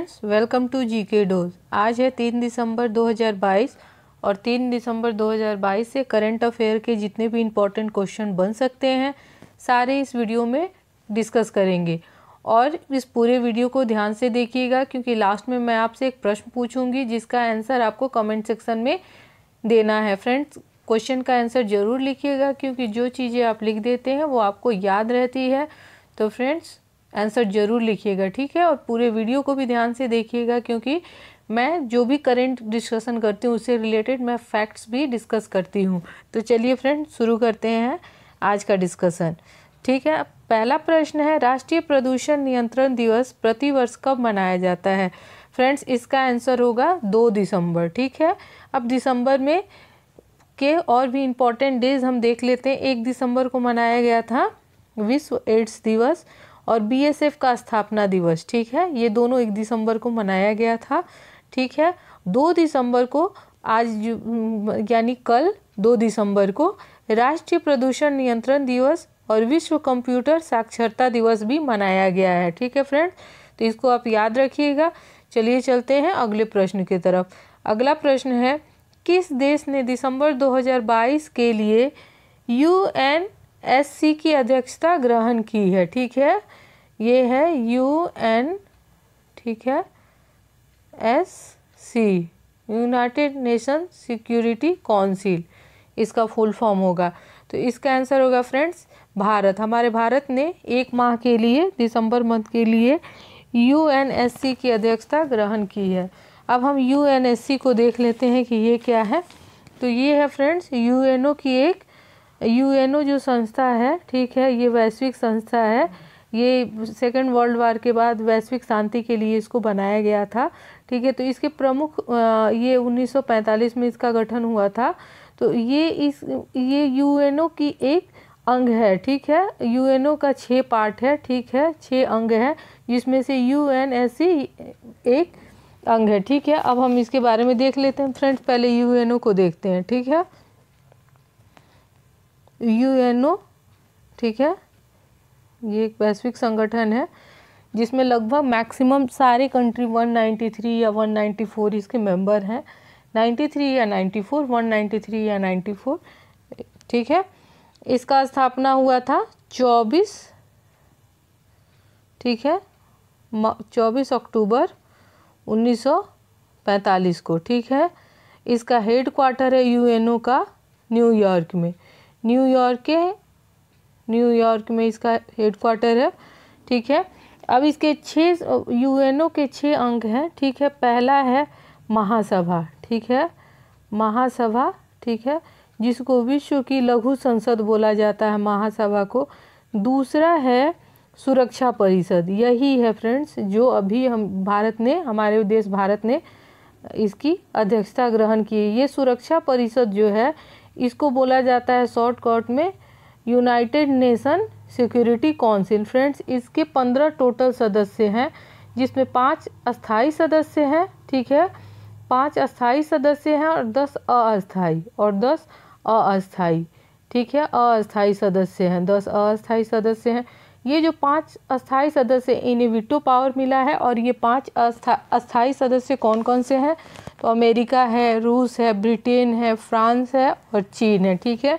Friends, welcome to GK dose. आज है 3 दिसंबर 2022 और 3 दिसंबर 2022 से करंट अफेयर के जितने भी इम्पोर्टेंट क्वेश्चन बन सकते हैं सारे इस वीडियो में डिस्कस करेंगे। और इस पूरे वीडियो को ध्यान से देखिएगा क्योंकि लास्ट में मैं आपसे एक प्रश्न पूछूंगी जिसका आंसर आपको कमेंट सेक्शन में देना है। फ्रेंड्स, क्वेश्चन का आंसर ज़रूर लिखिएगा क्योंकि जो चीज़ें आप लिख देते हैं वो आपको याद रहती है। तो फ्रेंड्स, आंसर ज़रूर लिखिएगा, ठीक है। और पूरे वीडियो को भी ध्यान से देखिएगा क्योंकि मैं जो भी करंट डिस्कशन करती हूँ उससे रिलेटेड मैं फैक्ट्स भी डिस्कस करती हूँ। तो चलिए फ्रेंड्स, शुरू करते हैं आज का डिस्कशन, ठीक है। पहला प्रश्न है, राष्ट्रीय प्रदूषण नियंत्रण दिवस प्रतिवर्ष कब मनाया जाता है? फ्रेंड्स, इसका आंसर होगा 2 दिसंबर, ठीक है। अब दिसंबर में के और भी इम्पोर्टेंट डेज हम देख लेते हैं। 1 दिसंबर को मनाया गया था विश्व एड्स दिवस और बीएसएफ का स्थापना दिवस, ठीक है। ये दोनों 1 दिसंबर को मनाया गया था, ठीक है। 2 दिसंबर को आज यानी कल 2 दिसंबर को राष्ट्रीय प्रदूषण नियंत्रण दिवस और विश्व कंप्यूटर साक्षरता दिवस भी मनाया गया है, ठीक है फ्रेंड्स। तो इसको आप याद रखिएगा। चलिए चलते हैं अगले प्रश्न की तरफ। अगला प्रश्न है, किस देश ने दिसंबर 2022 के लिए यूएनएससी की अध्यक्षता ग्रहण की है? ठीक है, ये है यूएन, ठीक है, SC, United nation security council इसका फुल फॉर्म होगा। तो इसका आंसर होगा फ्रेंड्स भारत। हमारे भारत ने 1 माह के लिए, दिसंबर मंथ के लिए यूएनएससी की अध्यक्षता ग्रहण की है। अब हम यूएनएससी को देख लेते हैं कि ये क्या है। तो ये है फ्रेंड्स यूएनओ की एक, यूएनओ जो संस्था है, ठीक है, ये वैश्विक संस्था है। ये सेकेंड वर्ल्ड वार के बाद वैश्विक शांति के लिए इसको बनाया गया था, ठीक है। तो इसके प्रमुख ये 1945 में इसका गठन हुआ था। तो ये यूएनओ की एक अंग है, ठीक है। यूएनओ का 6 पार्ट है, ठीक है, 6 अंग है जिसमें से यूएनएससी एक अंग है, ठीक है। अब हम इसके बारे में देख लेते हैं फ्रेंड्स। पहले यूएनओ को देखते हैं, ठीक है। यूएनओ, ठीक है, ये एक वैश्विक संगठन है जिसमें लगभग मैक्सिमम सारे कंट्री 193 या 194 इसके मेंबर हैं। 93 या 94, 193 या 94, ठीक है। इसका स्थापना हुआ था 24, ठीक है, 24 अक्टूबर 1945 को, ठीक है। इसका हेड क्वार्टर है यूएनओ का न्यूयॉर्क में, न्यूयॉर्क में इसका हेड क्वार्टर है, ठीक है। अब इसके 6 यूएनओ के 6 अंग हैं, ठीक है। पहला है महासभा, ठीक है, महासभा, ठीक है, जिसको विश्व की लघु संसद बोला जाता है महासभा को। दूसरा है सुरक्षा परिषद, यही है फ्रेंड्स जो अभी हमारे देश भारत ने इसकी अध्यक्षता ग्रहण की है। ये सुरक्षा परिषद जो है इसको बोला जाता है शॉर्टकट में United nation security council. Friends, इसके 15 टोटल सदस्य हैं जिसमें 5 अस्थाई सदस्य हैं, ठीक है, 5 अस्थाई सदस्य हैं और 10 अस्थाई, ठीक है, अस्थाई सदस्य हैं, 10 अस्थाई सदस्य हैं। ये जो 5 अस्थाई सदस्य इन्हें वीटो पावर मिला है। और ये 5 अस्थाई सदस्य कौन कौन से हैं? तो अमेरिका है, रूस है, ब्रिटेन है, फ्रांस है और चीन है, ठीक है।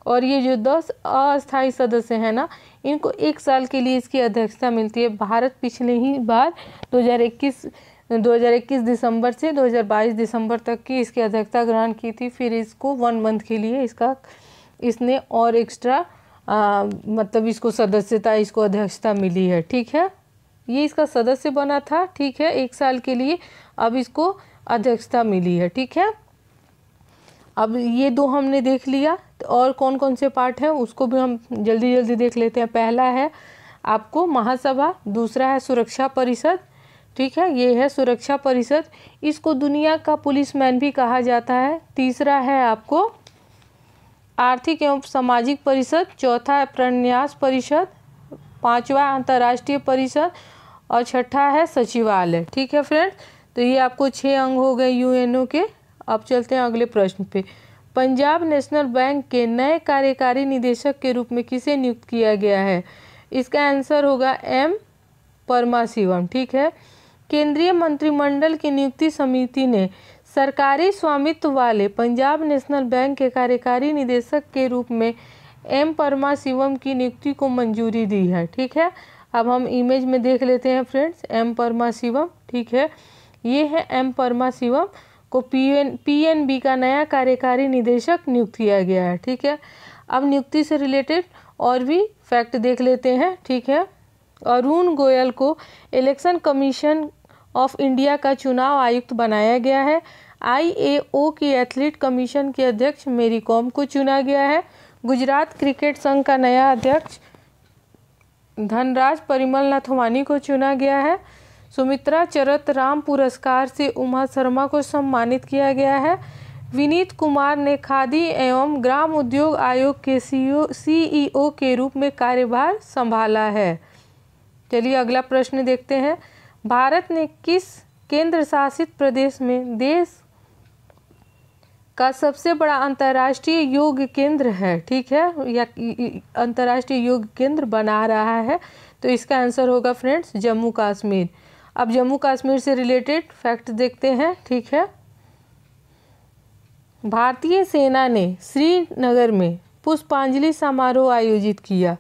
और ये जो 10 अस्थाई सदस्य हैं ना, इनको 1 साल के लिए इसकी अध्यक्षता मिलती है। भारत पिछले ही बार 2021 दिसंबर से 2022 दिसंबर तक की इसकी अध्यक्षता ग्रहण की थी। फिर इसको 1 मंथ के लिए इसने और एक्स्ट्रा मतलब इसको सदस्यता, इसको अध्यक्षता मिली है, ठीक है। ये इसका सदस्य बना था, ठीक है, 1 साल के लिए, अब इसको अध्यक्षता मिली है, ठीक है। अब ये 2 हमने देख लिया, तो और कौन कौन से पार्ट हैं उसको भी हम जल्दी जल्दी देख लेते हैं। पहला है आपको महासभा, दूसरा है सुरक्षा परिषद, ठीक है, ये है सुरक्षा परिषद, इसको दुनिया का पुलिसमैन भी कहा जाता है। तीसरा है आपको आर्थिक एवं सामाजिक परिषद, चौथा है प्रन्यास परिषद, 5वां अंतर्राष्ट्रीय परिषद और 6ठा है सचिवालय, ठीक है फ्रेंड्स। तो ये आपको 6 अंग हो गए यूएनओ के। अब चलते हैं अगले प्रश्न पे। पंजाब नेशनल बैंक के नए कार्यकारी निदेशक के रूप में किसे नियुक्त किया गया है? इसका आंसर होगा एम परमाशिवम, ठीक है। केंद्रीय मंत्रिमंडल की नियुक्ति समिति ने सरकारी स्वामित्व वाले पंजाब नेशनल बैंक के कार्यकारी निदेशक के रूप में एम परमाशिवम की नियुक्ति को मंजूरी दी है। ठीक है, अब हम इमेज में देख लेते हैं फ्रेंड्स, एम परमाशिवम। ठीक है, ये है एम परमाशिवम को पीएनबी का नया कार्यकारी निदेशक नियुक्त किया गया है। ठीक है, अब नियुक्ति से रिलेटेड और भी फैक्ट देख लेते हैं। ठीक है, अरुण गोयल को इलेक्शन कमीशन ऑफ इंडिया का चुनाव आयुक्त बनाया गया है। आईएओ की एथलीट कमीशन के अध्यक्ष मेरी कॉम को चुना गया है। गुजरात क्रिकेट संघ का नया अध्यक्ष धनराज परिमल नाथवानी को चुना गया है। सुमित्रा चरत राम पुरस्कार से उमा शर्मा को सम्मानित किया गया है। विनीत कुमार ने खादी एवं ग्राम उद्योग आयोग के सीईओ के रूप में कार्यभार संभाला है। चलिए अगला प्रश्न देखते हैं। भारत ने किस केंद्र शासित प्रदेश में देश का सबसे बड़ा अंतर्राष्ट्रीय योग केंद्र है? ठीक है, या अंतर्राष्ट्रीय योग केंद्र बना रहा है? तो इसका आंसर होगा फ्रेंड्स जम्मू कश्मीर। अब जम्मू कश्मीर से रिलेटेड फैक्ट देखते हैं। ठीक है, भारतीय सेना ने श्रीनगर में पुष्पांजलि समारोह आयोजित किया।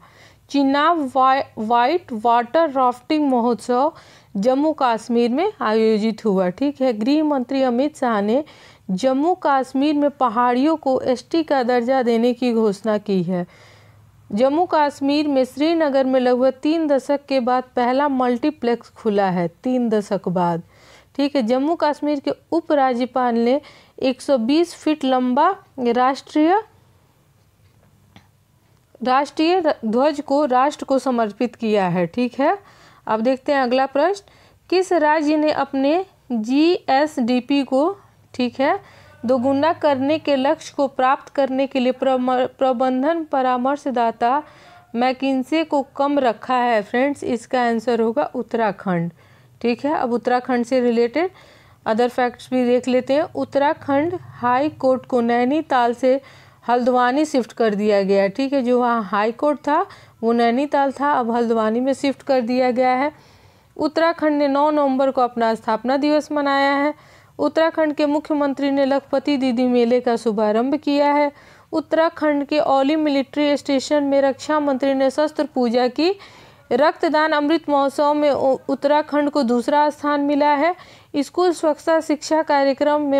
चिनाब वाइट वाटर राफ्टिंग महोत्सव जम्मू कश्मीर में आयोजित हुआ। ठीक है, गृह मंत्री अमित शाह ने जम्मू कश्मीर में पहाड़ियों को एसटी का दर्जा देने की घोषणा की है। जम्मू कश्मीर में श्रीनगर में लगभग 3 दशक के बाद पहला मल्टीप्लेक्स खुला है। 3 दशक बाद। ठीक है, जम्मू कश्मीर के उपराज्यपाल ने 120 फीट लंबा राष्ट्रीय ध्वज को राष्ट्र को समर्पित किया है। ठीक है, अब देखते हैं अगला प्रश्न। किस राज्य ने अपने जीएसडीपी को ठीक है दोगुना करने के लक्ष्य को प्राप्त करने के लिए प्रबंधन परामर्शदाता मैकिन्से को कम रखा है? फ्रेंड्स, इसका आंसर होगा उत्तराखंड। ठीक है, अब उत्तराखंड से रिलेटेड अदर फैक्ट्स भी देख लेते हैं। उत्तराखंड हाई कोर्ट को नैनीताल से हल्द्वानी शिफ्ट कर दिया गया है। ठीक है, जो वहाँ हाई कोर्ट था वो नैनीताल था, अब हल्द्वानी में शिफ्ट कर दिया गया है। उत्तराखंड ने 9 नवंबर को अपना स्थापना दिवस मनाया है। उत्तराखंड के मुख्यमंत्री ने लखपति दीदी मेले का शुभारंभ किया है। उत्तराखंड के औली मिलिट्री स्टेशन में रक्षा मंत्री ने शस्त्र पूजा की। रक्तदान अमृत महोत्सव में उत्तराखंड को दूसरा स्थान मिला है। स्कूल स्वच्छता शिक्षा कार्यक्रम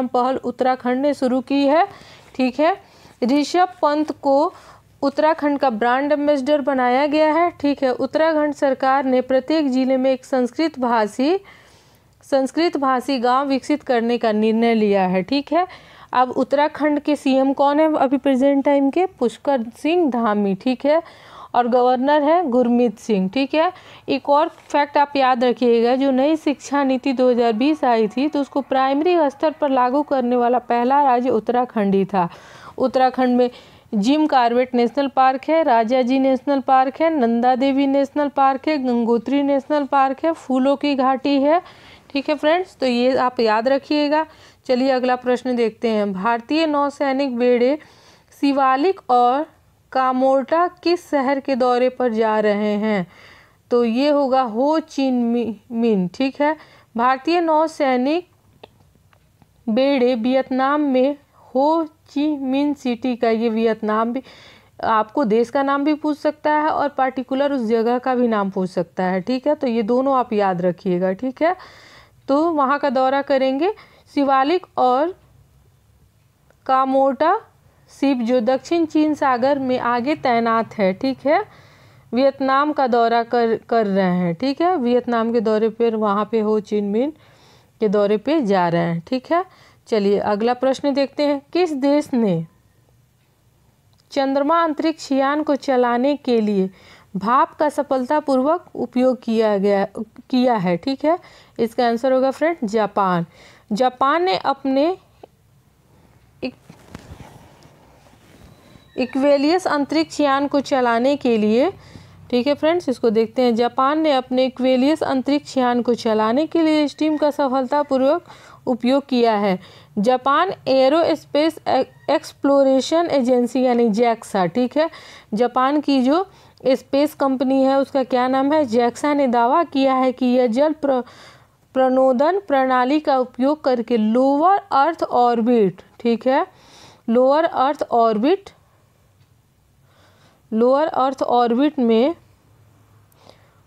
पहल उत्तराखंड ने शुरू की है। ठीक है, ऋषभ पंत को उत्तराखंड का ब्रांड एम्बेसडर बनाया गया है। ठीक है, उत्तराखंड सरकार ने प्रत्येक जिले में एक संस्कृत भाषी गांव विकसित करने का निर्णय लिया है। ठीक है, अब उत्तराखंड के सीएम कौन है अभी प्रेजेंट टाइम के? पुष्कर सिंह धामी। ठीक है, और गवर्नर है गुरमीत सिंह। ठीक है, एक और फैक्ट आप याद रखिएगा, जो नई शिक्षा नीति 2020 आई थी तो उसको प्राइमरी स्तर पर लागू करने वाला पहला राज्य उत्तराखंड ही था। उत्तराखंड में जिम कॉर्बेट नेशनल पार्क है, राजाजी नेशनल पार्क है, नंदा देवी नेशनल पार्क है, गंगोत्री नेशनल पार्क है, फूलों की घाटी है। ठीक है फ्रेंड्स, तो ये आप याद रखिएगा। चलिए अगला प्रश्न देखते हैं। भारतीय नौसैनिक बेड़े शिवालिक और कामोर्टा किस शहर के दौरे पर जा रहे हैं? तो ये होगा हो चिन मिन। ठीक है, भारतीय नौसैनिक बेड़े वियतनाम में हो ची मिन सिटी का, ये वियतनाम भी आपको देश का नाम भी पूछ सकता है और पार्टिकुलर उस जगह का भी नाम पूछ सकता है। ठीक है, तो ये दोनों आप याद रखिएगा। ठीक है, तो वहाँ का दौरा करेंगे। शिवालिक और कामोर्टा शिप जो दक्षिण चीन सागर में आगे तैनात है। ठीक है, वियतनाम का दौरा कर रहे हैं। ठीक है, वियतनाम के दौरे पर वहाँ पे हो चिन मिन के दौरे पे जा रहे हैं। ठीक है, चलिए अगला प्रश्न देखते हैं। किस देश ने चंद्रमा अंतरिक्ष यान को चलाने के लिए भाप का सफलतापूर्वक उपयोग किया है? ठीक है, इसका आंसर होगा फ्रेंड जापान। जापान ने अपने इक्वेलियस अंतरिक्ष यान को चलाने के लिए, ठीक है फ्रेंड्स, इसको देखते हैं। जापान ने अपने इक्वेलियस अंतरिक्ष यान को चलाने के लिए स्टीम का सफलतापूर्वक उपयोग किया है। जापान एरोस्पेस एक्सप्लोरेशन एजेंसी यानी जैक्सा, ठीक है, जापान की जो स्पेस कंपनी है उसका क्या नाम है, जैक्सा ने दावा किया है कि यह जल प्रणोदन प्रणाली का उपयोग करके लोअर अर्थ ऑर्बिट, ठीक है, लोअर अर्थ ऑर्बिट में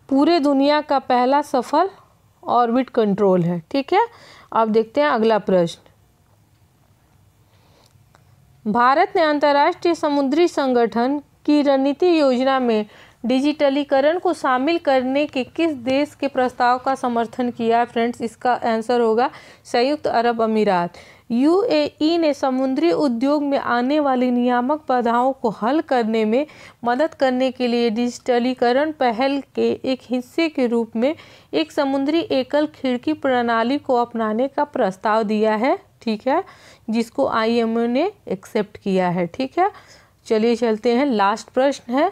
पूरे दुनिया का पहला सफल ऑर्बिट कंट्रोल है। ठीक है, अब देखते हैं अगला प्रश्न। भारत ने अंतर्राष्ट्रीय समुद्री संगठन की रणनीति योजना में डिजिटलीकरण को शामिल करने के किस देश के प्रस्ताव का समर्थन किया? फ्रेंड्स, इसका आंसर होगा संयुक्त अरब अमीरात। यूएई ने समुद्री उद्योग में आने वाली नियामक बाधाओं को हल करने में मदद करने के लिए डिजिटलीकरण पहल के एक हिस्से के रूप में एक समुद्री एकल खिड़की प्रणाली को अपनाने का प्रस्ताव दिया है। ठीक है, जिसको आईएमओ ने एक्सेप्ट किया है। ठीक है, चलिए चलते हैं, लास्ट प्रश्न है।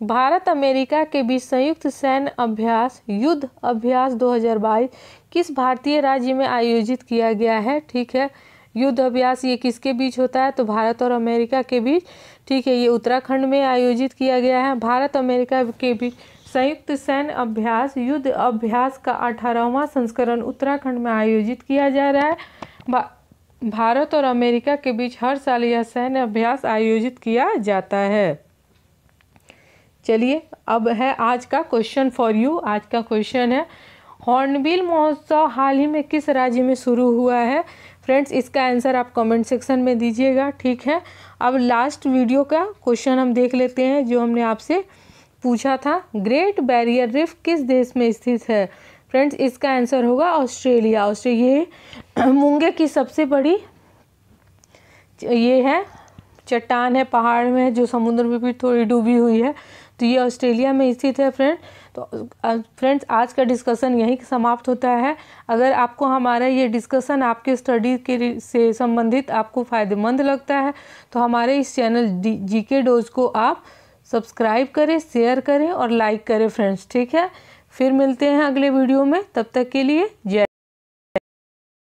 भारत अमेरिका के बीच संयुक्त सैन्य अभ्यास युद्ध अभ्यास 2022 किस भारतीय राज्य में आयोजित किया गया है? ठीक है, युद्ध अभ्यास ये किसके बीच होता है? तो भारत और अमेरिका के बीच। ठीक है, ये उत्तराखंड में आयोजित किया गया है। भारत अमेरिका के बीच संयुक्त सैन्य अभ्यास युद्ध अभ्यास का 18वां संस्करण उत्तराखंड में आयोजित किया जा रहा है। भारत और अमेरिका के बीच हर साल यह सैन्य अभ्यास आयोजित किया जाता है। चलिए, अब है आज का क्वेश्चन फॉर यू। आज का क्वेश्चन है, हॉर्नबिल महोत्सव हाल ही में किस राज्य में शुरू हुआ है? फ्रेंड्स, इसका आंसर आप कमेंट सेक्शन में दीजिएगा। ठीक है, अब लास्ट वीडियो का क्वेश्चन हम देख लेते हैं जो हमने आपसे पूछा था। ग्रेट बैरियर रीफ किस देश में स्थित है? फ्रेंड्स, इसका आंसर होगा ऑस्ट्रेलिया। ऑस्ट्रेलिया मूंगे की सबसे बड़ी ये है चट्टान है, पहाड़ में है, जो समुद्र में भी थोड़ी डूबी हुई है, तो ये ऑस्ट्रेलिया में स्थित है। फ्रेंड्स, आज का डिस्कशन यहीं समाप्त होता है। अगर आपको हमारा ये डिस्कशन आपके स्टडी के से संबंधित आपको फ़ायदेमंद लगता है तो हमारे इस चैनल जीके डोज को आप सब्सक्राइब करें, शेयर करें और लाइक करें फ्रेंड्स। ठीक है, फिर मिलते हैं अगले वीडियो में, तब तक के लिए जय।